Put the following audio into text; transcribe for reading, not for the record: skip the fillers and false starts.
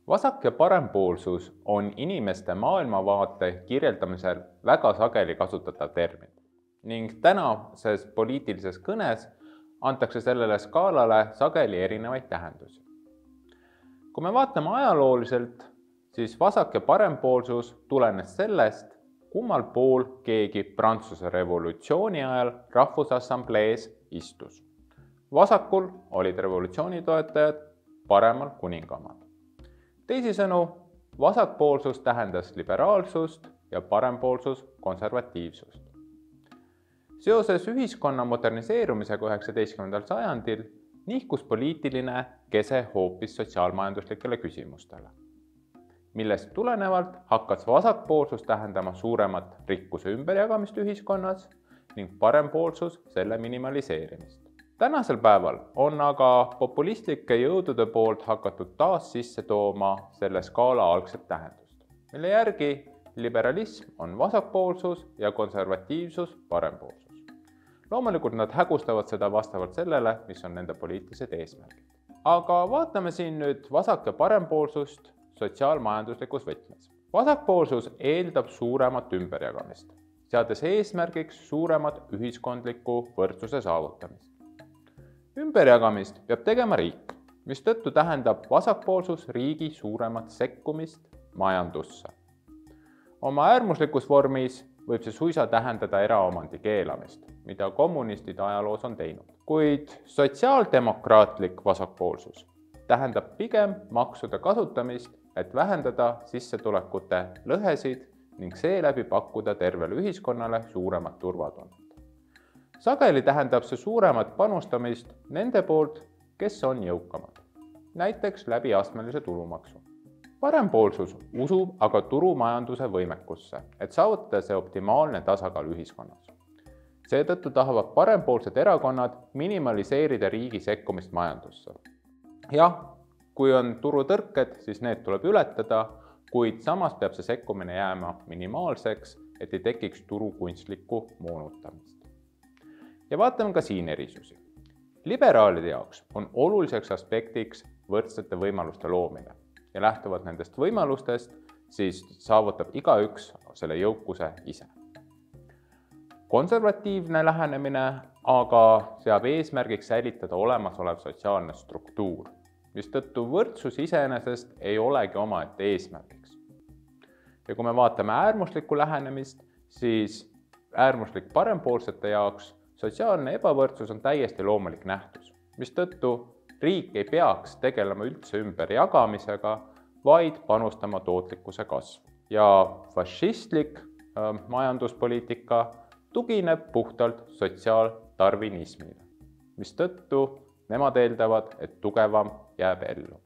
Vasak- ja parempoolsus on inimeste maailmavaate kirjeldamisel väga sageli kasutatav termin ning tänases poliitilises kõnes antakse sellele skaalale sageli erinevaid tähendusi. Kui me vaatame ajalooliselt, siis vasak- ja parempoolsus tulenes sellest, kummal pool keegi Prantsuse revolutsiooni ajal Rahvusassamblees istus. Vasakul olid revolutsiooni toetajad, paremal kuningamaa. Teisisõnu, vasakpoolsus tähendas liberaalsust ja parempoolsus konservatiivsust. Seoses ühiskonna moderniseerumisega 19. sajandil nihkus poliitiline kese hoopis sotsiaalmajanduslikele küsimustele, millest tulenevalt hakkas vasakpoolsus tähendama suuremat rikkuse ümberjagamist ühiskonnas ning parempoolsus selle minimaliseerimist. Tänasel päeval on aga populistlike jõudude poolt hakatud taas sisse tooma selle skaala algset tähendust, mille järgi liberalism on vasakpoolsus ja konservatiivsus parempoolsus. Loomulikult nad hägustavad seda vastavalt sellele, mis on nende poliitilised eesmärgid. Aga vaatame siin nüüd vasak- ja parempoolsust sotsiaalmajanduslikus võtmes. Vasakpoolsus eeldab suuremat ümberjagamist, seades eesmärgiks suuremat ühiskondliku võrdsuse saavutamist. Ümberjagamist peab tegema riik, mistõttu tähendab vasakpoolsus riigi suuremat sekkumist majandusse. Oma äärmuslikus vormis võib see suisa tähendada eraomandi keelamist, mida kommunistid ajaloos on teinud. Kuid sotsiaaldemokraatlik vasakpoolsus tähendab pigem maksude kasutamist, et vähendada sissetulekute lõhesid ning seeläbi pakkuda tervele ühiskonnale suuremat turvatunnet. Sageli tähendab see suuremat panustamist nende poolt, kes on jõukamad, näiteks läbi astmelise tulumaksu. Parempoolsus usub aga turumajanduse võimekusse, et saavutada see optimaalne tasakaal ühiskonnas. Seetõttu tahavad parempoolsed erakonnad minimaliseerida riigi sekkumist majandusse. Jah, kui on turutõrked, siis need tuleb ületada, kuid samas peab see sekkumine jääma minimaalseks, et ei tekiks turu kunstlikku moonutamist. Ja vaatame ka siin erisusi. Liberaalide jaoks on oluliseks aspektiks võrdsete võimaluste loomine ja lähtuvalt nendest võimalustest siis saavutab igaüks selle jõukuse ise. Konservatiivne lähenemine aga seab eesmärgiks säilitada olemasolev sotsiaalne struktuur, mistõttu võrdsus iseenesest ei olegi omaette eesmärgiks. Ja kui me vaatame äärmuslikku lähenemist, siis äärmuslik parempoolsete jaoks sotsiaalne ebavõrdsus on täiesti loomulik nähtus, mistõttu riik ei peaks tegelema üldse ümberjagamisega, vaid panustama tootlikkuse kasvu. Ja fašistlik majanduspoliitika tugineb puhtalt sotsiaaltarvinismile, mistõttu nemad eeldavad, et tugevam jääb ellu.